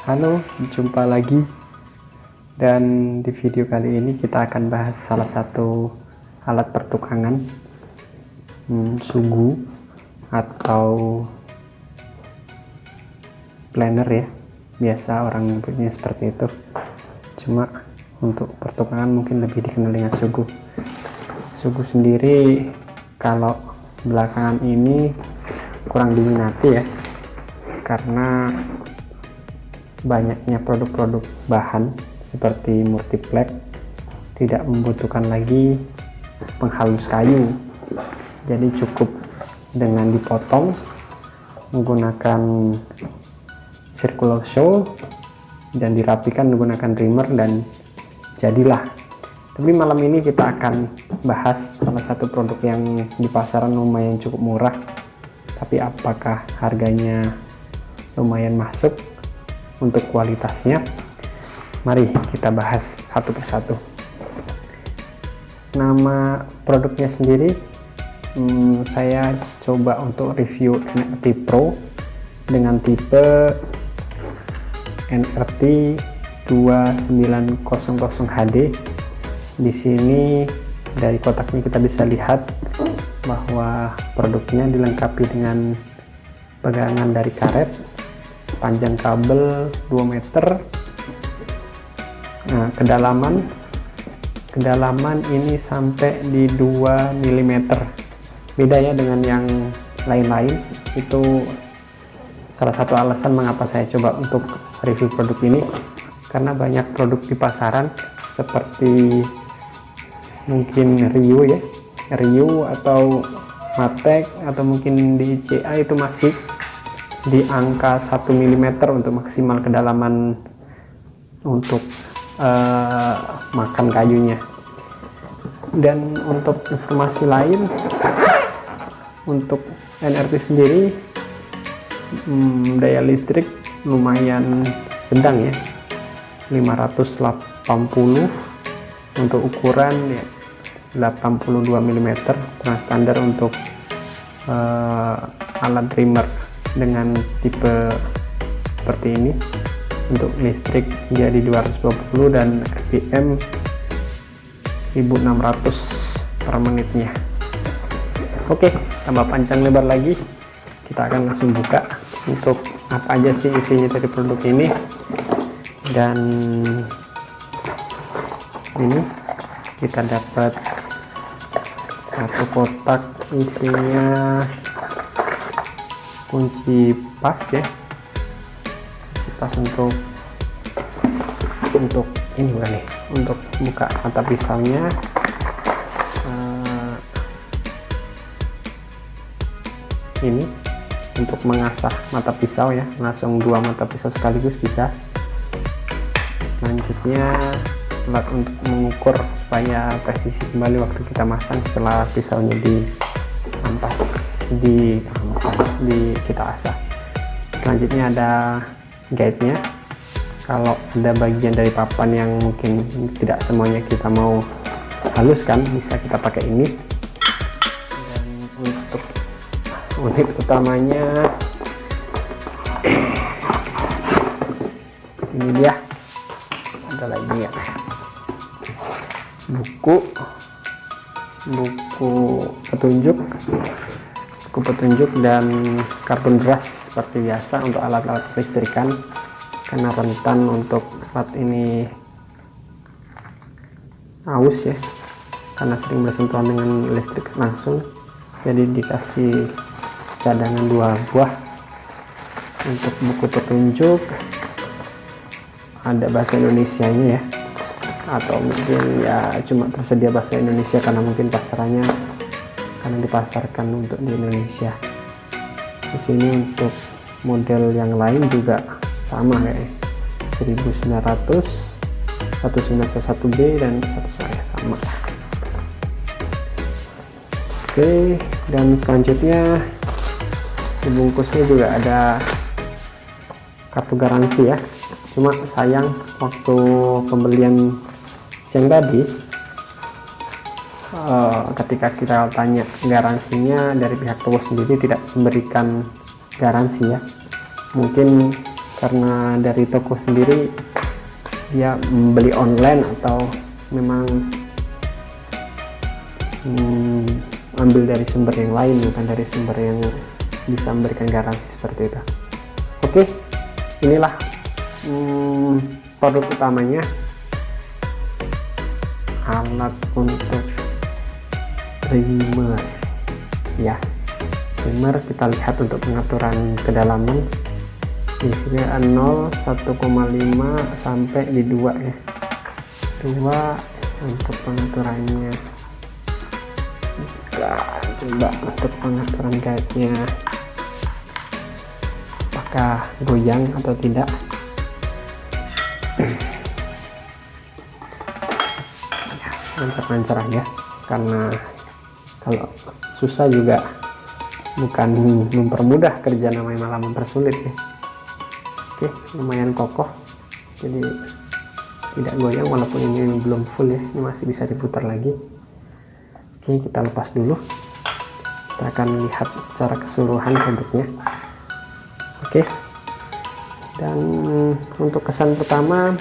Halo, jumpa lagi. Dan di video kali ini kita akan bahas salah satu alat pertukangan, sugu atau planer ya. Biasa orang nyebutnya seperti itu. Cuma untuk pertukangan mungkin lebih dikenal dengan sugu. Sugu sendiri kalau belakangan ini kurang diminati ya, karena banyaknya produk-produk bahan seperti multiplex tidak membutuhkan lagi penghalus kayu, jadi cukup dengan dipotong menggunakan circular saw dan dirapikan menggunakan trimmer dan jadilah. Tapi malam ini kita akan bahas salah satu produk yang di pasaran lumayan cukup murah, tapi apakah harganya lumayan masuk untuk kualitasnya? Mari kita bahas satu persatu. Nama produknya sendiri, saya coba untuk review NRT Pro dengan tipe NRT 2900 HD. Di sini dari kotaknya kita bisa lihat bahwa produknya dilengkapi dengan pegangan dari karet, panjang kabel 2 meter. Nah, kedalaman ini sampai di 2 mm. Beda ya dengan yang lain-lain. Itu salah satu alasan mengapa saya coba untuk review produk ini, karena banyak produk di pasaran seperti mungkin Rio ya, Rio atau Matek atau mungkin di ICA itu masih di angka 1 mm untuk maksimal kedalaman untuk makan kayunya. Dan untuk informasi lain, untuk NRT sendiri daya listrik lumayan sedang ya, 580 untuk ukuran ya, 82 mm standar untuk alat trimmer dengan tipe seperti ini. Untuk listrik jadi 220 dan RPM 1600 per menitnya. Oke, tambah panjang lebar lagi, kita akan langsung buka untuk apa aja sih isinya dari produk ini. Dan ini kita dapat satu kotak isinya kunci pas ya, pas untuk ini bukan nih, untuk buka mata pisaunya. Ini untuk mengasah mata pisau ya, langsung 2 mata pisau sekaligus bisa. Selanjutnya alat untuk mengukur supaya presisi kembali waktu kita masang setelah pisaunya kita asah. Selanjutnya ada guide-nya. Kalau ada bagian dari papan yang mungkin tidak semuanya kita mau haluskan, bisa kita pakai ini. Dan untuk unit utamanya ini dia. Ada lagi ya, buku petunjuk dan kartun beras seperti biasa untuk alat-alat listrikan, karena rentan untuk alat ini aus ya, karena sering bersentuhan dengan listrik langsung. Jadi dikasih cadangan 2 buah. Untuk buku petunjuk ada bahasa Indonesianya ya, atau mungkin ya cuma tersedia bahasa Indonesia karena mungkin pasarannya karena dipasarkan untuk di Indonesia. Di sini untuk model yang lain juga sama kayak 1900, 1901B dan 1 ya sama. Oke, dan selanjutnya di bungkusnya juga ada kartu garansi ya. Cuma sayang waktu pembelian siang tadi, ketika kita tanya garansinya, dari pihak toko sendiri tidak memberikan garansi ya. Mungkin karena dari toko sendiri dia membeli online atau memang ambil dari sumber yang lain, bukan dari sumber yang bisa memberikan garansi seperti itu. Oke, inilah produk utamanya, alat untuk trimmer ya. Trimmer kita lihat untuk pengaturan kedalaman di sini 0, 1,5 sampai di 2 ya. 2 untuk pengaturannya. Coba untuk pengaturan guide-nya apakah goyang atau tidak. Lancar-lancar aja, karena kalau susah juga bukan mempermudah kerja, namanya malah mempersulit ya. Oke, lumayan kokoh, jadi tidak goyang walaupun ini belum full ya, ini masih bisa diputar lagi. Oke, kita lepas dulu, kita akan lihat secara keseluruhan produknya. Oke, dan untuk kesan pertama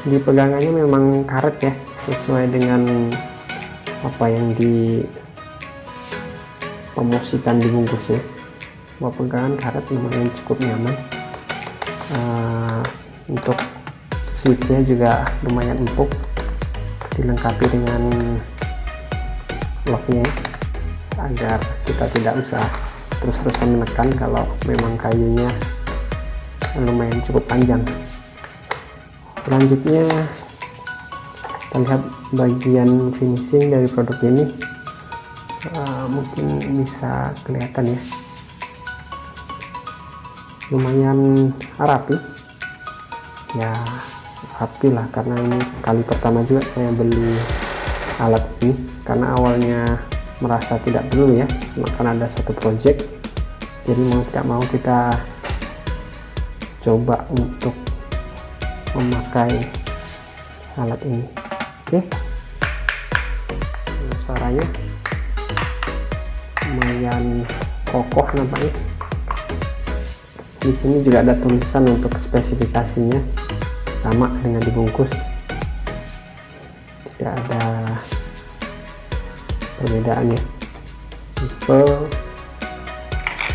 di pegangannya memang karet ya, sesuai dengan apa yang dipromosikan di bungkusnya. Bahwa pegangan karet lumayan cukup nyaman. Untuk switchnya juga lumayan empuk, dilengkapi dengan locknya agar kita tidak usah terus-terusan menekan kalau memang kayunya lumayan cukup panjang. Selanjutnya kita lihat bagian finishing dari produk ini. Mungkin bisa kelihatan ya, lumayan rapi ya, rapi lah, karena ini kali pertama juga saya beli alat ini, karena awalnya merasa tidak perlu ya, karena ada satu project, jadi mau tidak mau kita coba untuk memakai alat ini. Oke, suaranya lumayan kokoh nampaknya. Di sini juga ada tulisan untuk spesifikasinya, sama dengan dibungkus, tidak ada perbedaannya. Tipe,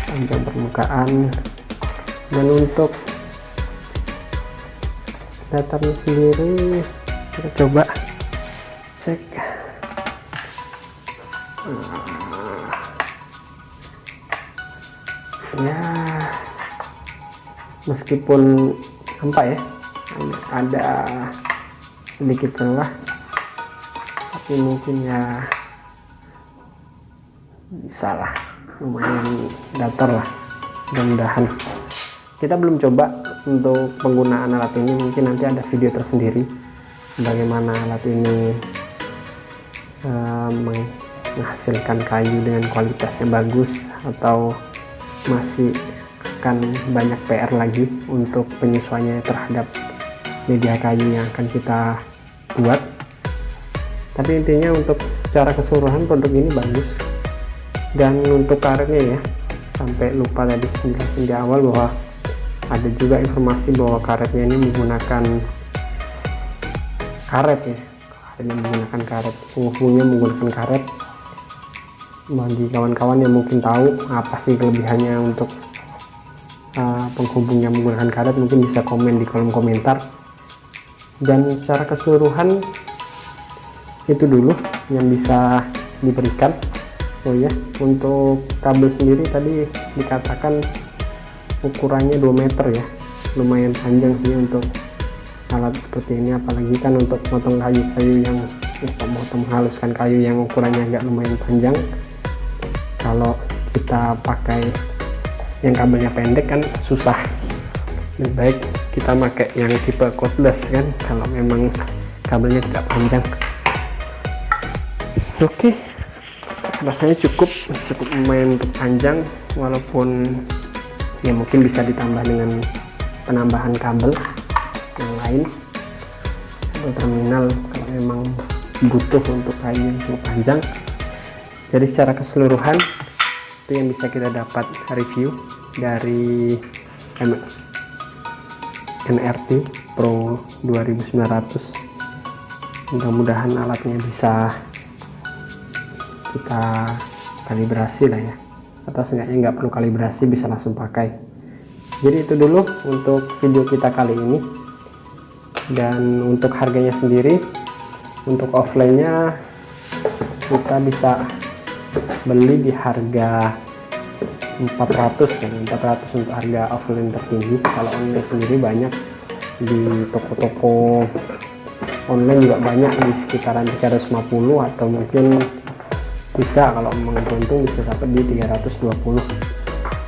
panjang permukaan, dan untuk datarnya sendiri kita coba cek. Ya, meskipun nampak ya ada sedikit celah, tapi mungkin ya bisa lah, lumayan datar lah. Mudah-mudahan. Kita belum coba untuk penggunaan alat ini, mungkin nanti ada video tersendiri bagaimana alat ini menghasilkan kayu dengan kualitas yang bagus, atau masih akan banyak PR lagi untuk penyesuaiannya terhadap media kayu yang akan kita buat. Tapi intinya untuk secara keseluruhan produk ini bagus. Dan untuk karetnya ya, sampai lupa tadi jelasin di awal bahwa ada juga informasi bahwa karetnya ini menggunakan karet ya, ini menggunakan karet, penghubungnya menggunakan karet. Bagi kawan-kawan yang mungkin tahu apa sih kelebihannya untuk penghubung yang menggunakan karet, mungkin bisa komen di kolom komentar. Dan secara keseluruhan itu dulu yang bisa diberikan. Oh ya, untuk kabel sendiri tadi dikatakan ukurannya 2 meter ya, lumayan panjang sih untuk alat seperti ini, apalagi kan untuk potong kayu-kayu yang menghaluskan kayu yang ukurannya agak lumayan panjang. Kalau kita pakai yang kabelnya pendek kan susah, lebih baik kita pakai yang tipe cordless kan, kalau memang kabelnya tidak panjang. Oke, rasanya cukup lumayan untuk panjang, walaupun ya mungkin bisa ditambah dengan penambahan kabel yang lain, kabel terminal kalau memang butuh untuk kayu yang cukup panjang. Jadi secara keseluruhan itu yang bisa kita dapat review dari NRT Pro 2900. Mudah-mudahan alatnya bisa kita kalibrasi lah ya, atau seenggaknya nggak perlu kalibrasi, bisa langsung pakai. Jadi itu dulu untuk video kita kali ini. Dan untuk harganya sendiri, untuk offline-nya kita bisa beli di harga 400 kan, 400 untuk harga offline tertinggi. Kalau online sendiri banyak di toko-toko online, juga banyak di sekitaran 350, atau mungkin bisa kalau memang beruntung bisa dapat di 320.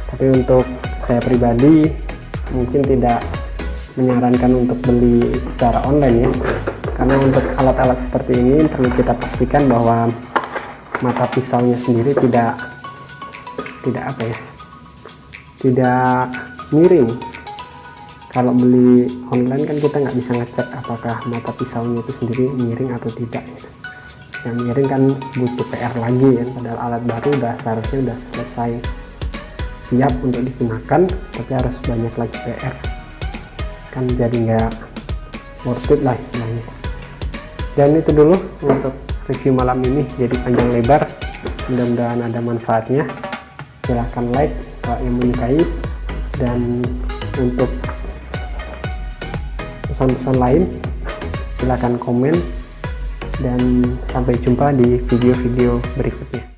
Tapi untuk saya pribadi mungkin tidak menyarankan untuk beli secara online ya, karena untuk alat-alat seperti ini perlu kita pastikan bahwa mata pisaunya sendiri tidak miring. Kalau beli online kan kita nggak bisa ngecek apakah mata pisaunya itu sendiri miring atau tidak gitu. Yang miring kan butuh PR lagi ya, padahal alat baru seharusnya udah selesai siap untuk digunakan, tapi harus banyak lagi PR kan, jadi nggak worth it lah istilahnya. Dan itu dulu untuk review malam ini, jadi panjang lebar, mudah-mudahan ada manfaatnya. Silahkan like kalau yang menyukai, dan untuk pesan-pesan lain silahkan komen, dan sampai jumpa di video-video berikutnya.